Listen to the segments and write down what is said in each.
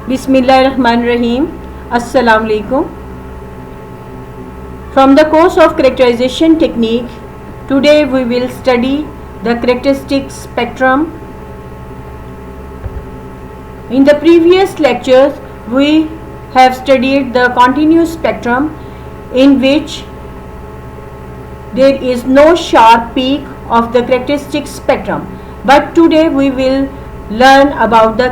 Bismillahirrahmanirrahim. Assalamu alaikum. From the course of characterization technique, today we will study the characteristic spectrum. In the previous lectures, we have studied the continuous spectrum, in which there is no sharp peak of the characteristic spectrum. But today we will learn about the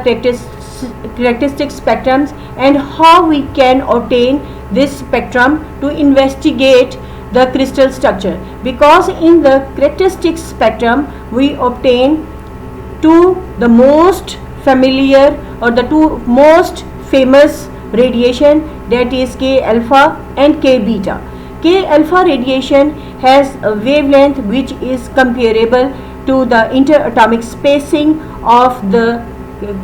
characteristic spectrums and how we can obtain this spectrum to investigate the crystal structure, because in the characteristic spectrum we obtain the most familiar or the two most famous radiation, that is K alpha and K beta. K alpha radiation has a wavelength which is comparable to the interatomic spacing of the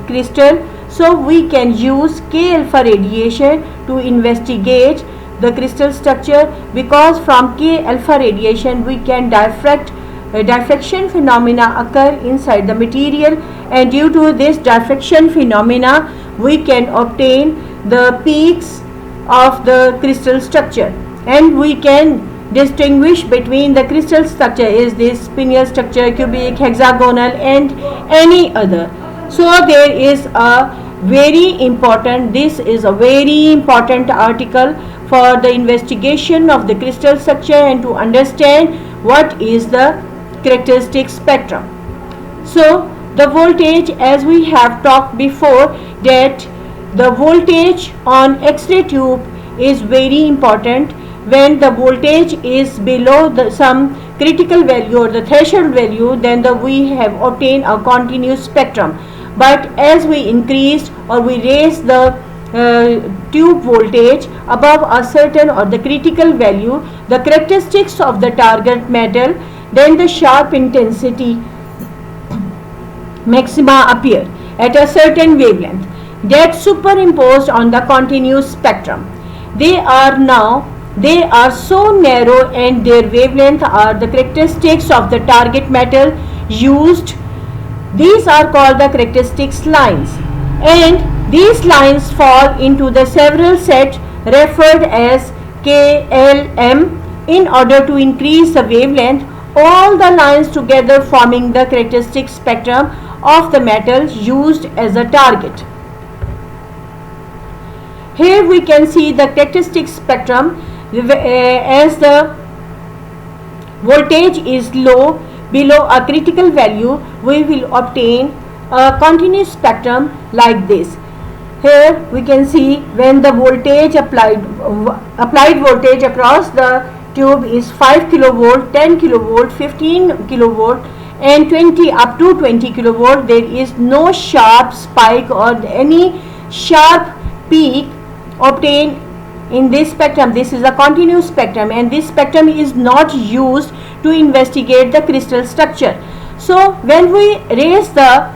crystal. So we can use K alpha radiation to investigate the crystal structure, because from K alpha radiation we can diffraction phenomena occur inside the material, and due to this diffraction phenomena we can obtain the peaks of the crystal structure, and we can distinguish between the crystal structure is this pineal structure, cubic, hexagonal and any other. So there is a very important, this is a very important article for the investigation of the crystal structure and to understand what is the characteristic spectrum. So the voltage, as we have talked before, that the voltage on X-ray tube is very important. When the voltage is below some critical value or the threshold value, then we have obtained a continuous spectrum. But as we increase or we raise the tube voltage above a certain or the critical value, the characteristics of the target metal, then the sharp intensity maxima appear at a certain wavelength that superimposed on the continuous spectrum. They are so narrow, and their wavelength are the characteristics of the target metal used. These are called the characteristics lines, and these lines fall into the several sets referred as KLM. In order to increase the wavelength, all the lines together forming the characteristic spectrum of the metal used as a target. Here we can see the characteristic spectrum. As the voltage is low, below a critical value, we will obtain a continuous spectrum like this. Here we can see when the voltage applied voltage across the tube is 5 kilovolt, 10 kilovolt, 15 kilovolt and 20 up to 20 kilovolt, there is no sharp spike or any sharp peak obtained in this spectrum. This is a continuous spectrum, and this spectrum is not used to investigate the crystal structure. So when we raise the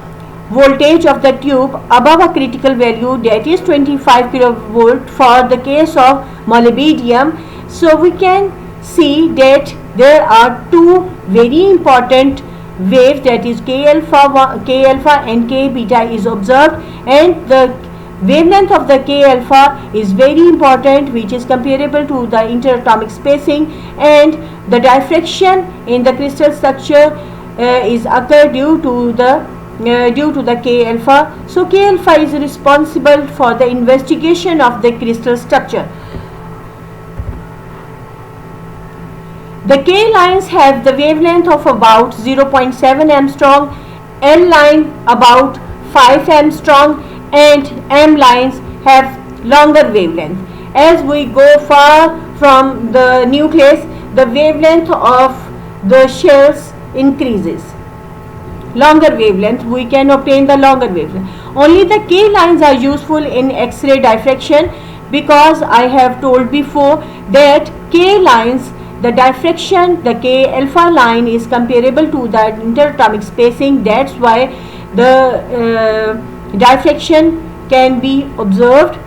voltage of the tube above a critical value, that is 25 kilovolt for the case of molybdenum, so we can see that there are two very important waves, that is K alpha and K beta is observed, and the wavelength of the K alpha is very important, which is comparable to the interatomic spacing, and the diffraction in the crystal structure is occurred due to the K alpha. So K alpha is responsible for the investigation of the crystal structure. The K lines have the wavelength of about 0.7 angstrom, L line about 5 angstrom, and M lines have longer wavelength. As we go far from the nucleus, the wavelength of the shells increases. Longer wavelength, we can obtain the longer wavelength. Only the K lines are useful in X-ray diffraction, because I have told before that K lines, the diffraction, the K alpha line is comparable to the interatomic spacing. That's why the diffraction can be observed.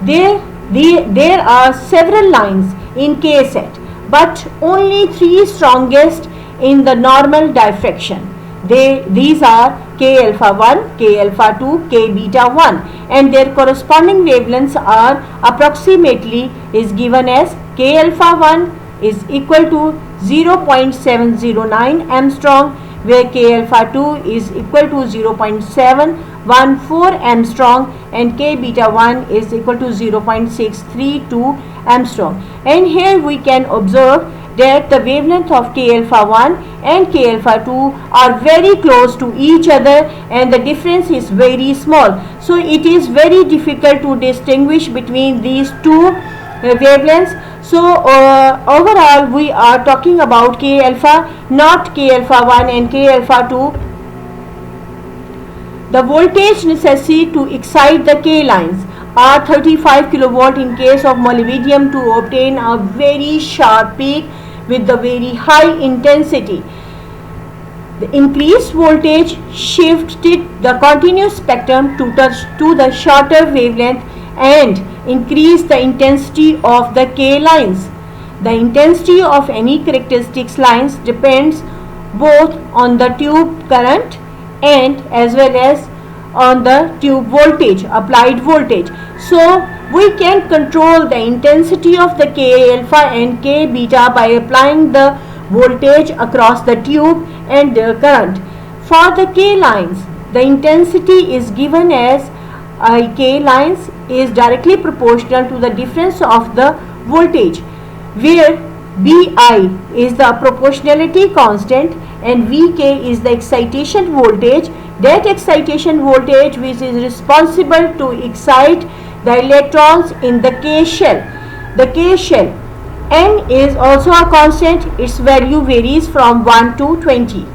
There are several lines in K set, but only three strongest in the normal diffraction. These are K alpha 1, K alpha 2, K beta 1, and their corresponding wavelengths are approximately is given as K alpha 1 is equal to 0.709 Armstrong, where K alpha 2 is equal to 0.714 Armstrong, and K beta 1 is equal to 0.632 Armstrong. And here we can observe that the wavelength of K alpha 1 and K alpha 2 are very close to each other, and the difference is very small. So it is very difficult to distinguish between these two wavelengths. So overall we are talking about K alpha, not K alpha 1 and K alpha 2. The voltage necessary to excite the K lines are 35 kilovolt in case of molybdenum to obtain a very sharp peak with the very high intensity. The increased voltage shifted the continuous spectrum to the shorter wavelength and increased the intensity of the K lines. The intensity of any characteristics lines depends both on the tube current and as well as on the tube voltage, applied voltage. So we can control the intensity of the K alpha and K beta by applying the voltage across the tube and the current. For the K lines, the intensity is given as K lines is directly proportional to the difference of the voltage, where Bi is the proportionality constant and Vk is the excitation voltage, that excitation voltage which is responsible to excite the electrons in the K shell. The K shell N is also a constant, its value varies from 1 to 20.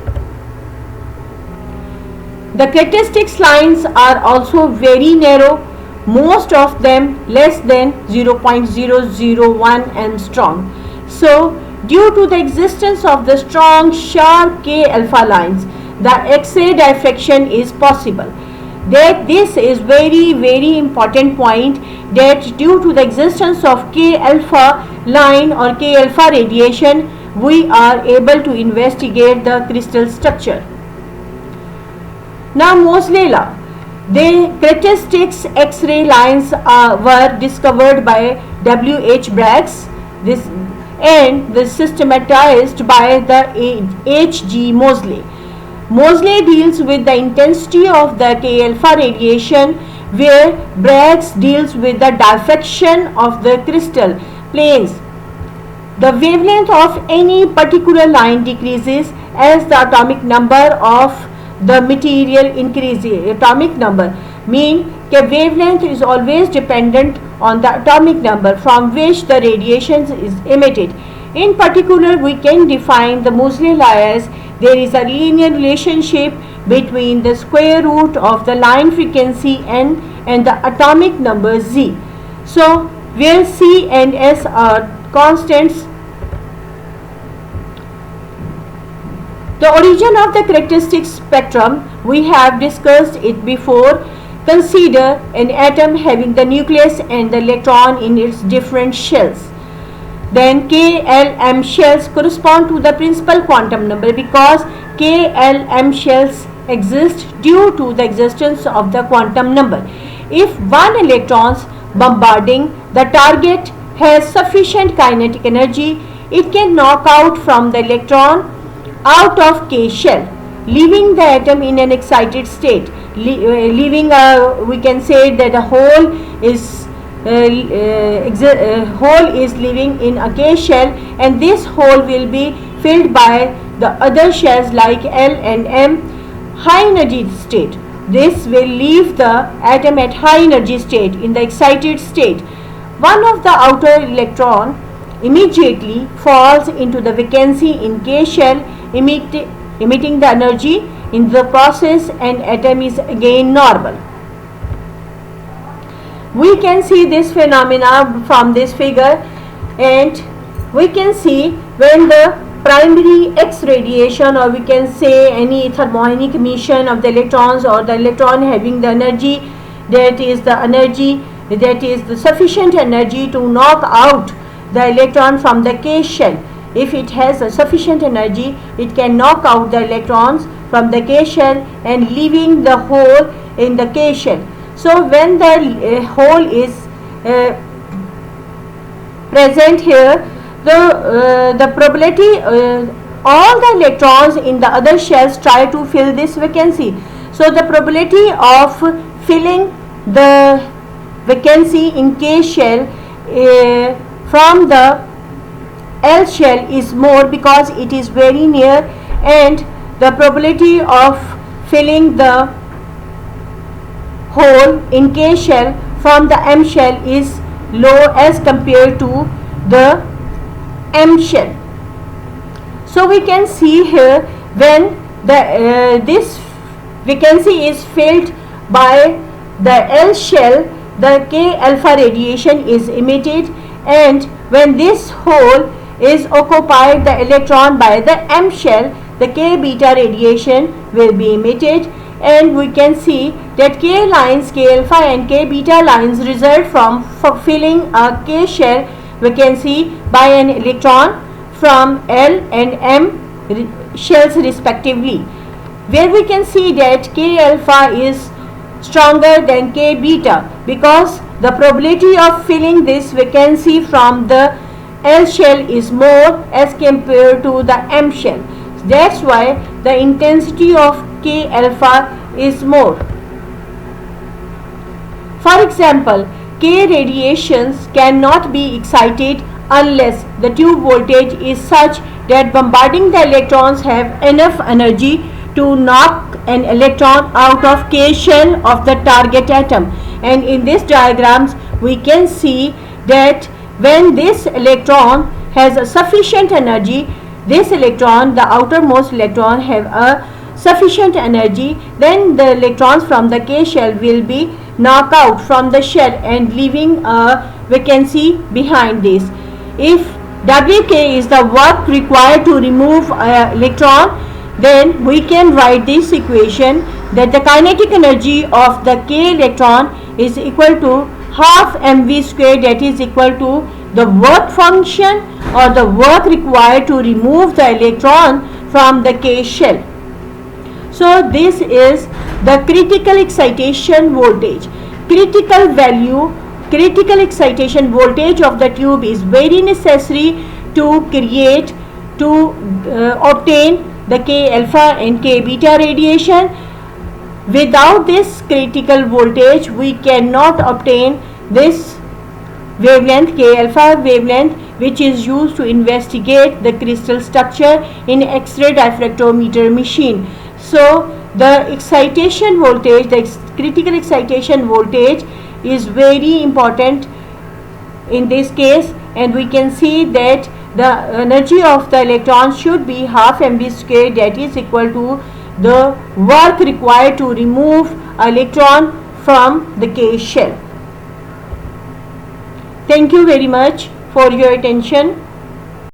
The characteristics lines are also very narrow, most of them less than 0.001 Armstrong. So due to the existence of the strong sharp K alpha lines, the X-ray diffraction is possible. That this is very important point, that due to the existence of K alpha line or K alpha radiation, we are able to investigate the crystal structure. Now Moseley law. The characteristics X-ray lines were discovered by W.H. Braggs and systematized by the H.G. Moseley. Moseley deals with the intensity of the K alpha radiation, where Braggs deals with the diffraction of the crystal planes. The wavelength of any particular line decreases as the atomic number of the material increases. Atomic number mean that wavelength is always dependent on the atomic number from which the radiation is emitted. In particular, we can define the Moseley law as there is a linear relationship between the square root of the line frequency n and the atomic number z. So where C and S are constants. The origin of the characteristic spectrum, we have discussed it before. Consider an atom having the nucleus and the electron in its different shells. Then K, L, M shells correspond to the principal quantum number because K, L, M shells exist due to the existence of the quantum number. If one electron bombarding the target has sufficient kinetic energy, it can knock out from the electron out of K shell, leaving the atom in an excited state. We can say that the whole is living in a K shell, and this hole will be filled by the other shells like L and M high energy state. This will leave the atom at high energy state in the excited state. One of the outer electron immediately falls into the vacancy in K shell, emitting the energy in the process, and atom is again normal. We can see this phenomena from this figure, and we can see when the primary X radiation, or we can say any thermogenic emission of the electrons, or the electron having the energy, that is the sufficient energy to knock out the electron from the K shell. if it has a sufficient energy, it can knock out the electrons from the K shell and leaving the hole in the K shell. So when the hole is present here, the probability all the electrons in the other shells try to fill this vacancy. So the probability of filling the vacancy in K shell from the L shell is more because it is very near, and the probability of filling the hole in K shell from the M shell is low as compared to the M shell. So we can see here when the this vacancy is filled by the L shell, the K alpha radiation is emitted, and when this hole is occupied the electron by the M shell, the K beta radiation will be emitted, and we can see that K lines, K alpha and K beta lines result from filling a K shell vacancy by an electron from L and M shells respectively, where we can see that K alpha is stronger than K beta because the probability of filling this vacancy from the L shell is more as compared to the M shell. That's why the intensity of K alpha is more. For example, K radiations cannot be excited unless the tube voltage is such that bombarding the electrons have enough energy to knock an electron out of K shell of the target atom. And in this diagrams we can see that when this electron has a sufficient energy, this electron, the outermost electron, have a sufficient energy, then the electrons from the K shell will be knocked out from the shell and leaving a vacancy behind this. If Wk is the work required to remove an electron, then we can write this equation that the kinetic energy of the K electron is equal to half mv square, that is equal to the work function or the work required to remove the electron from the K shell. So this is the critical excitation voltage. Critical excitation voltage of the tube is very necessary to obtain the K alpha and K beta radiation. Without this critical voltage we cannot obtain this wavelength, K alpha wavelength, which is used to investigate the crystal structure in X-ray diffractometer machine. So the excitation voltage, the critical excitation voltage is very important in this case, and we can see that the energy of the electron should be half mv square, that is equal to the work required to remove an electron from the K shell. Thank you very much for your attention.